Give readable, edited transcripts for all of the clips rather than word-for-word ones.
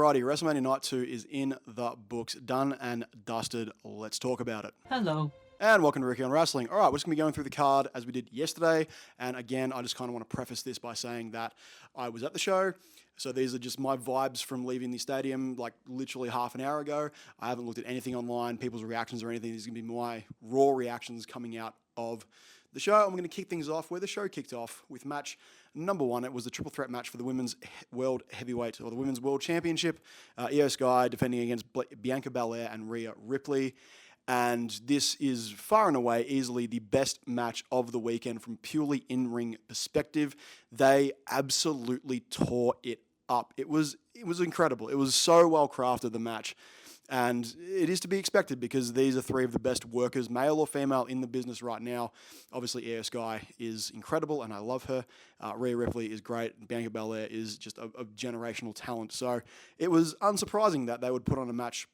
Alrighty, WrestleMania Night 2 is in the books. Done and dusted. Let's talk about it. Hello. And welcome to Ricky on Wrestling. Alright, we're just going to be going through the card as we did yesterday. And again, I just kind of want to preface this by saying that I was at the show. So these are just my vibes from leaving the stadium like literally half an hour ago. I haven't looked at anything online, people's reactions or anything. These are going to be my raw reactions coming out of the show. I'm going to kick things off where the show kicked off with match number one. It was the triple threat match for the Women's World Heavyweight or the Women's World Championship. Io Sky defending against Bianca Belair and Rhea Ripley. And this is far and away easily the best match of the weekend from purely in-ring perspective. They absolutely tore it up. It was incredible. It was so well crafted, the match. And it is to be expected because these are three of the best workers, male or female, in the business right now. Obviously, Io Sky is incredible, and I love her. Rhea Ripley is great. Bianca Belair is just a generational talent. So it was unsurprising that they would put on a match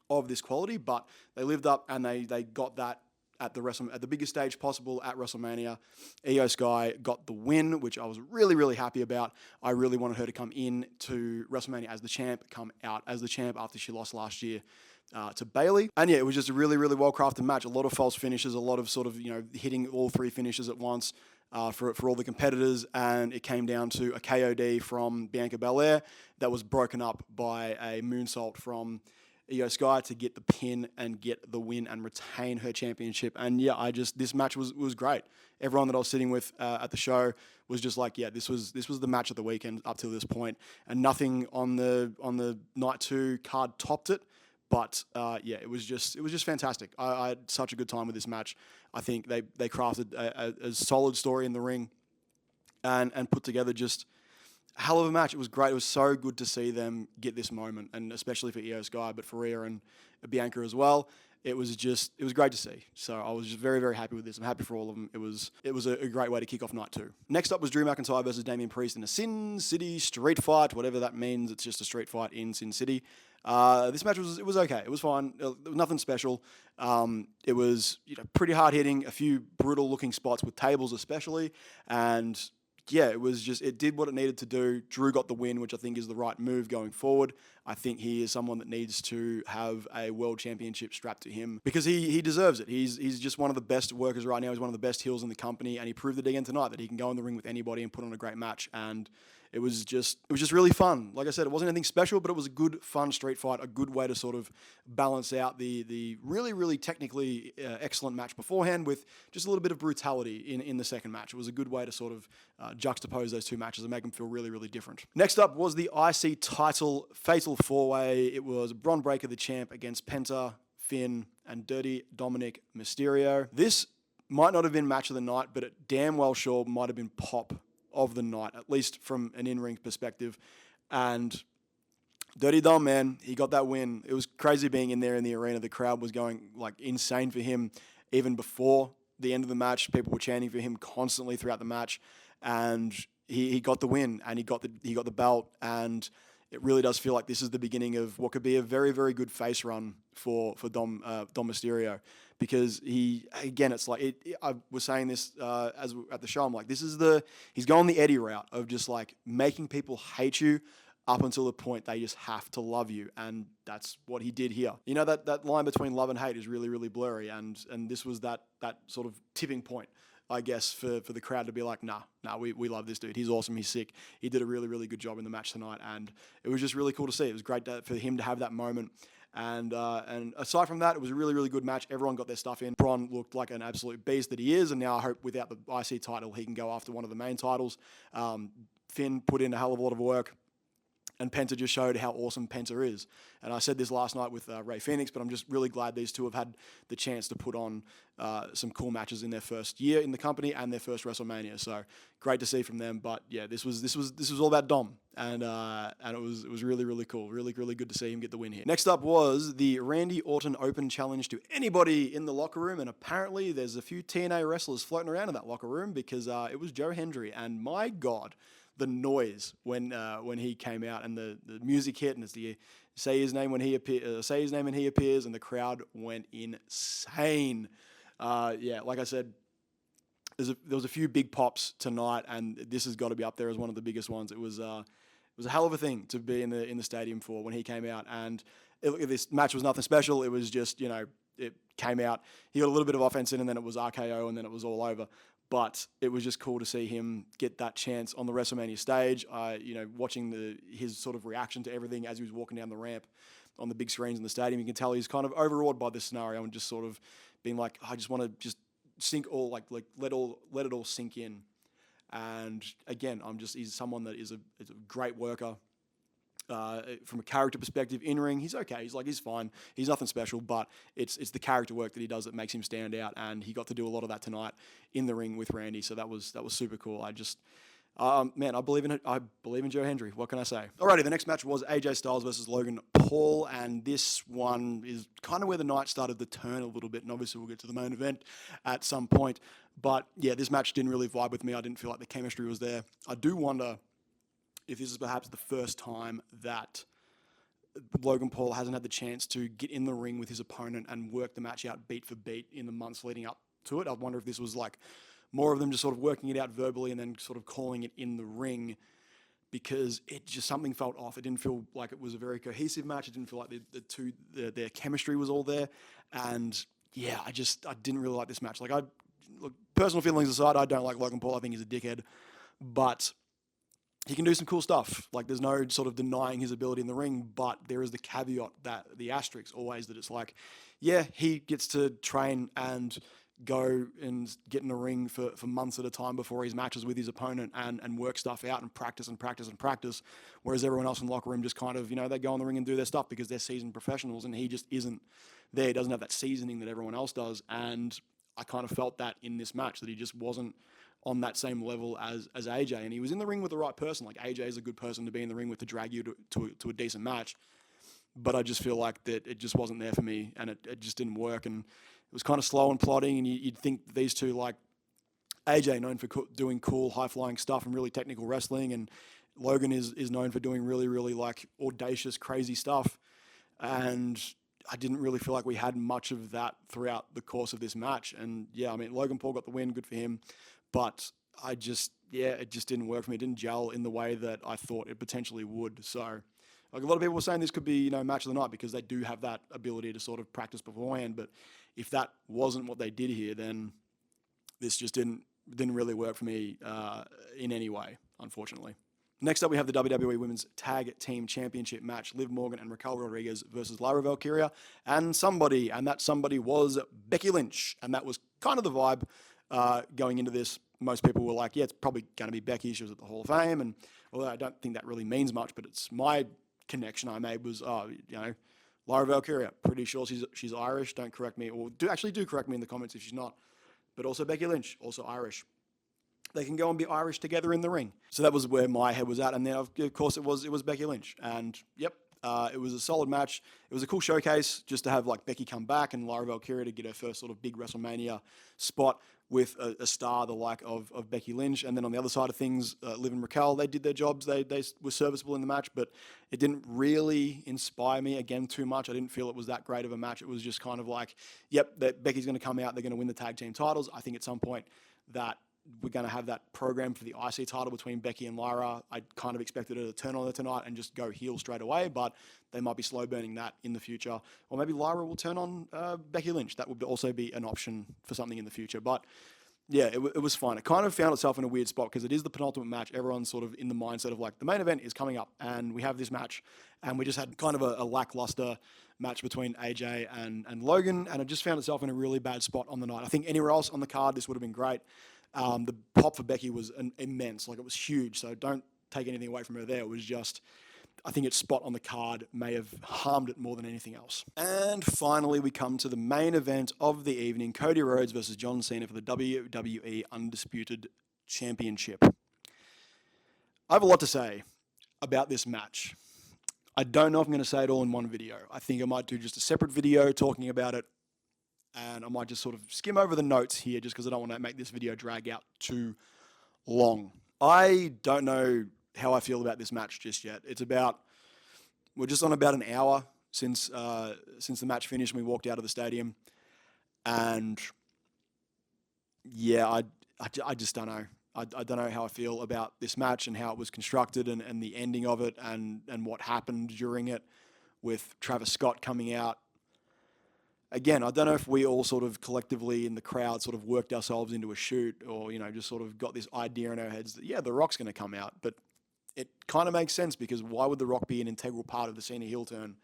of this quality, but they lived up and they got that at the biggest stage possible at WrestleMania. Io Sky got the win, which I was really, really happy about. I really wanted her to come in to WrestleMania as the champ, come out as the champ after she lost last year to Bayley. And yeah, it was just a really, really well-crafted match. A lot of false finishes, a lot of sort of, hitting all three finishes at once for all the competitors. And it came down to a KOD from Bianca Belair that was broken up by a moonsault from Io Sky to get the pin and get the win and retain her championship. And yeah, this match was great. Everyone that I was sitting with at the show was just like, yeah, this was the match of the weekend up to this point, and nothing on the night 2 card topped it. But yeah, it was just fantastic. I had such a good time with this match. I think they crafted a solid story in the ring, and put together just hell of a match. It was great. It was so good to see them get this moment, and especially for Io Sky, but for Rhea and Bianca as well. It was great to see. So I was just very, very happy with this. I'm happy for all of them. It was a great way to kick off night 2. Next up was Drew McIntyre versus Damian Priest in a Sin City street fight, whatever that means. It's just a street fight in Sin City. This match was okay. It was fine. It was nothing special. It was pretty hard hitting, a few brutal looking spots with tables especially, and yeah, it did what it needed to do. Drew got the win, which I think is the right move going forward. I think he is someone that needs to have a world championship strapped to him because he deserves it. He's just one of the best workers right now. He's one of the best heels in the company, and he proved it again tonight that he can go in the ring with anybody and put on a great match. And it was just really fun. Like I said, it wasn't anything special, but it was a good, fun street fight, a good way to sort of balance out the really, really technically excellent match beforehand with just a little bit of brutality in the second match. It was a good way to sort of juxtapose those two matches and make them feel really, really different. Next up was the IC title Fatal 4-Way. It was Bron Breakker, the champ, against Penta, Finn, and Dirty Dominic Mysterio. This might not have been match of the night, but it damn well sure might have been pop of the night, at least from an in-ring perspective. And Dirty Dom, man, he got that win. It was crazy being in there in the arena. The crowd was going like insane for him even before the end of the match. People were chanting for him constantly throughout the match, and he got the win and he got the belt. And it really does feel like this is the beginning of what could be a very, very good face run for Dom Mysterio, because it's like I was saying this as at the show. I'm like, he's going the Eddie route of just like making people hate you up until the point they just have to love you, and that's what he did here. That line between love and hate is really, really blurry, and this was that sort of tipping point, I guess, for the crowd to be like, nah, we love this dude. He's awesome. He's sick. He did a really, really good job in the match tonight, and it was just really cool to see. It was great for him to have that moment. And aside from that, it was a really, really good match. Everyone got their stuff in. Bron looked like an absolute beast that he is, and now I hope without the IC title, he can go after one of the main titles. Finn put in a hell of a lot of work, and Penta just showed how awesome Penta is. And I said this last night with Rey Fenix, but I'm just really glad these two have had the chance to put on some cool matches in their first year in the company and their first WrestleMania. So great to see from them. But yeah, this was all about Dom, and it was really, really cool. Really, really good to see him get the win here. Next up was the Randy Orton Open Challenge to anybody in the locker room, and apparently there's a few TNA wrestlers floating around in that locker room because it was Joe Hendry, and my God, the noise when he came out and the music hit, and it's the say his name and he appears, and the crowd went insane. Yeah, like I said, there was a few big pops tonight, and this has got to be up there as one of the biggest ones. It was was a hell of a thing to be in the stadium for when he came out. And this match was nothing special. It was just, it came out. He got a little bit of offense in, and then it was RKO, and then it was all over. But it was just cool to see him get that chance on the WrestleMania stage. Watching his sort of reaction to everything as he was walking down the ramp on the big screens in the stadium, you can tell he's kind of overawed by this scenario and just sort of being like, I just want to just sink all let it all sink in. And again, he's someone that is a great worker. From a character perspective, in ring, he's okay. He's fine. He's nothing special, but it's the character work that he does that makes him stand out. And he got to do a lot of that tonight in the ring with Randy. So that was super cool. I just, man, I believe in it. I believe in Joe Hendry. What can I say? Alrighty, the next match was AJ Styles versus Logan Paul, and this one is kind of where the night started to turn a little bit. And obviously, we'll get to the main event at some point. But yeah, this match didn't really vibe with me. I didn't feel like the chemistry was there. I do wonder if this is perhaps the first time that Logan Paul hasn't had the chance to get in the ring with his opponent and work the match out beat for beat in the months leading up to it. I wonder if this was like more of them just sort of working it out verbally and then sort of calling it in the ring, because it just, something felt off. It didn't feel like it was a very cohesive match. It didn't feel like their chemistry was all there. And yeah, I didn't really like this match. Look, personal feelings aside, I don't like Logan Paul. I think he's a dickhead, but he can do some cool stuff. Like, there's no sort of denying his ability in the ring, but there is the caveat, that the asterisk always, that it's like, yeah, he gets to train and go and get in the ring for months at a time before his matches with his opponent and work stuff out and practice and practice and practice. Whereas everyone else in the locker room just kind of, they go in the ring and do their stuff because they're seasoned professionals, and he just isn't there. He doesn't have that seasoning that everyone else does. And I kind of felt that in this match, that he just wasn't on that same level as AJ, and he was in the ring with the right person. Like, AJ is a good person to be in the ring with to drag you to a decent match, but I just feel like that it just wasn't there for me, and it just didn't work, and it was kind of slow and plodding. And you'd think these two, like AJ, known for doing cool high flying stuff and really technical wrestling, and Logan is known for doing really, really like audacious, crazy stuff, and I didn't really feel like we had much of that throughout the course of this match. And yeah, I mean, Logan Paul got the win, good for him. But it just didn't work for me. It didn't gel in the way that I thought it potentially would. So, like, a lot of people were saying this could be, match of the night, because they do have that ability to sort of practice beforehand. But if that wasn't what they did here, then this just didn't really work for me in any way, unfortunately. Next up, we have the WWE Women's Tag Team Championship match. Liv Morgan and Raquel Rodriguez versus Lyra Valkyria and that somebody was Becky Lynch. And that was kind of the vibe going into this. Most people were like, yeah, it's probably going to be Becky. She was at the Hall of Fame. And although I don't think that really means much, but it's my connection I made was, Lyra Valkyria. Pretty sure she's Irish. Don't correct me. Or do correct me in the comments if she's not. But also Becky Lynch, also Irish. They can go and be Irish together in the ring. So that was where my head was at. And then, of course, it was Becky Lynch. And, yep, it was a solid match. It was a cool showcase just to have, like, Becky come back and Lyra Valkyria to get her first sort of big WrestleMania spot with a star the like of Becky Lynch. And then on the other side of things, Liv and Raquel, they did their jobs. They were serviceable in the match, but it didn't really inspire me, again, too much. I didn't feel it was that great of a match. It was just kind of like, yep, Becky's going to come out. They're going to win the tag team titles. I think at some point that we're going to have that program for the IC title between Becky and Lyra. I kind of expected her to turn on her tonight and just go heel straight away, but they might be slow burning that in the future. Or maybe Lyra will turn on Becky Lynch. That would also be an option for something in the future. But yeah, it was fine. It kind of found itself in a weird spot because it is the penultimate match. Everyone's sort of in the mindset of like, the main event is coming up and we have this match, and we just had kind of a lackluster match between AJ and Logan, and it just found itself in a really bad spot on the night. I think anywhere else on the card, this would have been great. The pop for Becky was immense. Like, it was huge. So don't take anything away from her there. It was just, I think its spot on the card may have harmed it more than anything else. And finally, we come to the main event of the evening, Cody Rhodes versus John Cena for the WWE Undisputed Championship. I have a lot to say about this match. I don't know if I'm going to say it all in one video. I think I might do just a separate video talking about it, and I might just sort of skim over the notes here just because I don't want to make this video drag out too long. I don't know how I feel about this match just yet. We're just on about an hour since the match finished and we walked out of the stadium. And yeah, I just don't know. I don't know how I feel about this match and how it was constructed and the ending of it and what happened during it with Travis Scott coming out. Again, I don't know if we all sort of collectively in the crowd sort of worked ourselves into a shoot or, just sort of got this idea in our heads that, yeah, The Rock's going to come out. But it kind of makes sense because why would The Rock be an integral part of the Cena heel turn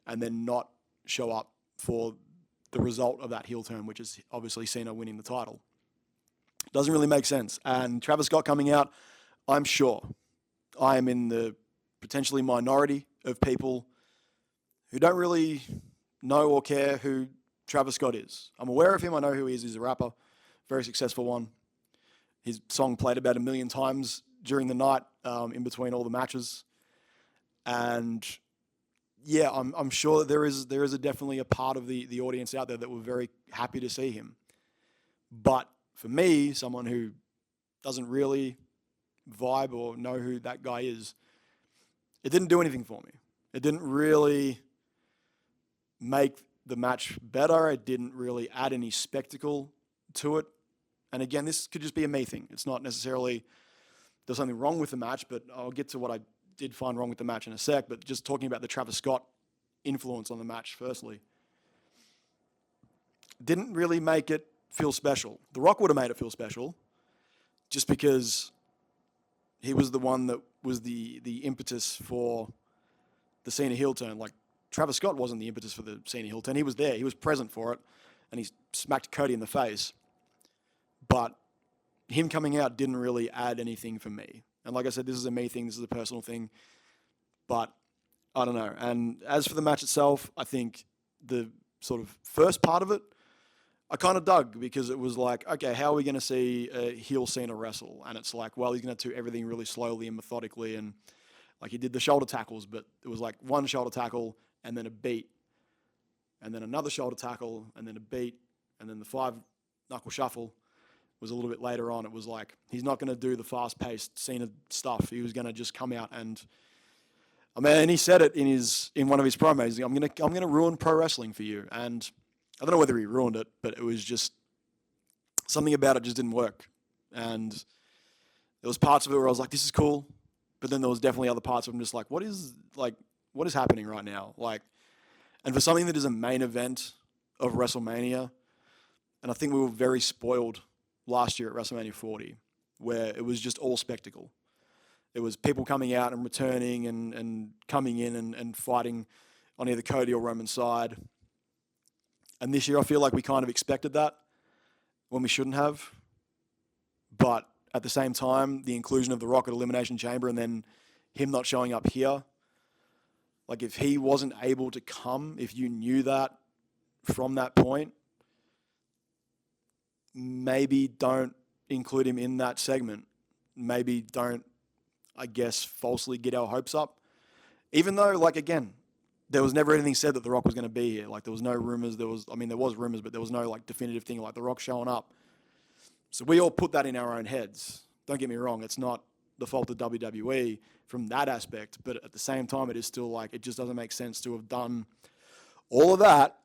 and then not show up for the result of that heel turn, which is obviously Cena winning the title? Doesn't really make sense. And Travis Scott coming out, I'm sure I am in the potentially minority of people who don't really know or care who Travis Scott is. I'm aware of him. I know who he is. He's a rapper, very successful one. His song played about 1 million times during the night in between all the matches. And yeah, I'm sure that there is definitely a part of the audience out there that were very happy to see him. But for me, someone who doesn't really vibe or know who that guy is, it didn't do anything for me. It didn't really make the match better. It didn't really add any spectacle to it. And again, this could just be a me thing. It's not necessarily there's something wrong with the match, but I'll get to what I did find wrong with the match in a sec. But just talking about the Travis Scott influence on the match firstly, didn't really make it feel special. The Rock would have made it feel special just because he was the one that was the impetus for the Cena heel turn. Like, Travis Scott wasn't the impetus for the Cena heel turn. He was there. He was present for it, and he smacked Cody in the face. But him coming out didn't really add anything for me. And like I said, this is a me thing. This is a personal thing. But I don't know. And as for the match itself, I think the sort of first part of it, I kind of dug because it was like, okay, how are we going to see a heel Cena wrestle? And it's like, well, he's going to do everything really slowly and methodically. And like he did the shoulder tackles, but it was like one shoulder tackle and then a beat. And then another shoulder tackle and then a beat. And then the 5 knuckle shuffle was a little bit later on. It was like, he's not going to do the fast-paced Cena stuff. He was going to just come out and, I mean, and he said it in one of his promos. I'm going to ruin pro wrestling for you. And I don't know whether he ruined it, but it was just something about it just didn't work. And there was parts of it where I was like, this is cool. But then there was definitely other parts of it I'm just like, what is happening right now? Like, and for something that is a main event of WrestleMania, and I think we were very spoiled last year at WrestleMania 40, where it was just all spectacle. It was people coming out and returning and coming in and fighting on either Cody or Roman's side. And this year I feel like we kind of expected that when we shouldn't have. But at the same time, the inclusion of The Rock at Elimination Chamber and then him not showing up here, like if he wasn't able to come, if you knew that from that point, maybe don't include him in that segment. Maybe don't, I guess, falsely get our hopes up. Even though, like, again, there was never anything said that The Rock was going to be here. Like, there was no rumors. There was rumors, but there was no, like, definitive thing like The Rock showing up. So we all put that in our own heads. Don't get me wrong. It's not the fault of WWE from that aspect. But at the same time, it is still, like, it just doesn't make sense to have done all of that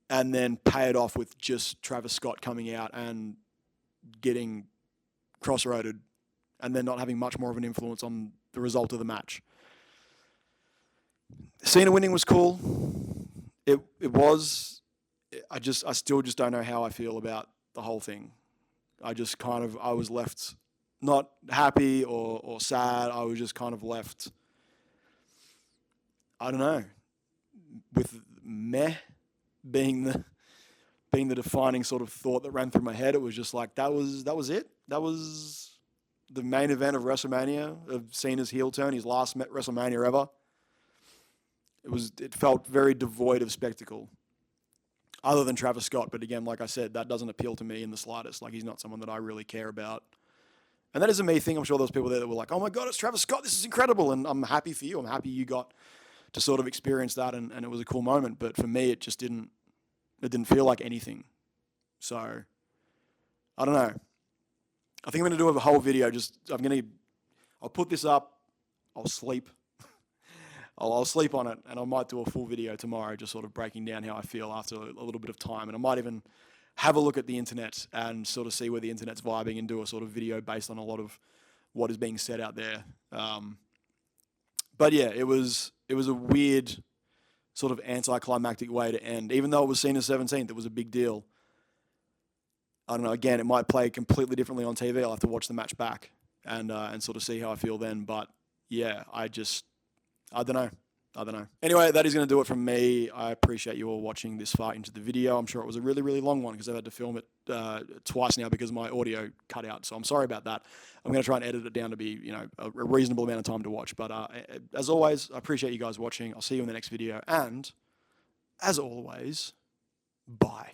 and then pay it off with just Travis Scott coming out and getting crossroaded and then not having much more of an influence on the result of the match. Cena winning was cool. It was. I still just don't know how I feel about the whole thing. I was left not happy or sad. I was just kind of left, I don't know, with meh being the defining sort of thought that ran through my head. It was just like, that was it. That was the main event of WrestleMania, of Cena's heel turn, his last WrestleMania ever. It felt very devoid of spectacle, other than Travis Scott. But again, like I said, that doesn't appeal to me in the slightest. Like, he's not someone that I really care about. And that is a me thing. I'm sure there was people there that were like, oh my God, it's Travis Scott. This is incredible. And I'm happy for you. I'm happy you got to sort of experience that. And it was a cool moment. But for me, it just didn't feel like anything. So, I don't know. I think I'm going to do a whole video. I'll put this up. I'll sleep. I'll sleep on it, and I might do a full video tomorrow just sort of breaking down how I feel after a little bit of time. And I might even have a look at the internet and sort of see where the internet's vibing and do a sort of video based on a lot of what is being said out there. But yeah, it was a weird sort of anticlimactic way to end. Even though it was Cena's 17th, it was a big deal. I don't know. Again, it might play completely differently on TV. I'll have to watch the match back and sort of see how I feel then. But yeah, I don't know. Anyway, that is going to do it from me. I appreciate you all watching this far into the video. I'm sure it was a really, really long one because I've had to film it twice now because my audio cut out. So I'm sorry about that. I'm going to try and edit it down to be, a reasonable amount of time to watch. But as always, I appreciate you guys watching. I'll see you in the next video. And as always, bye.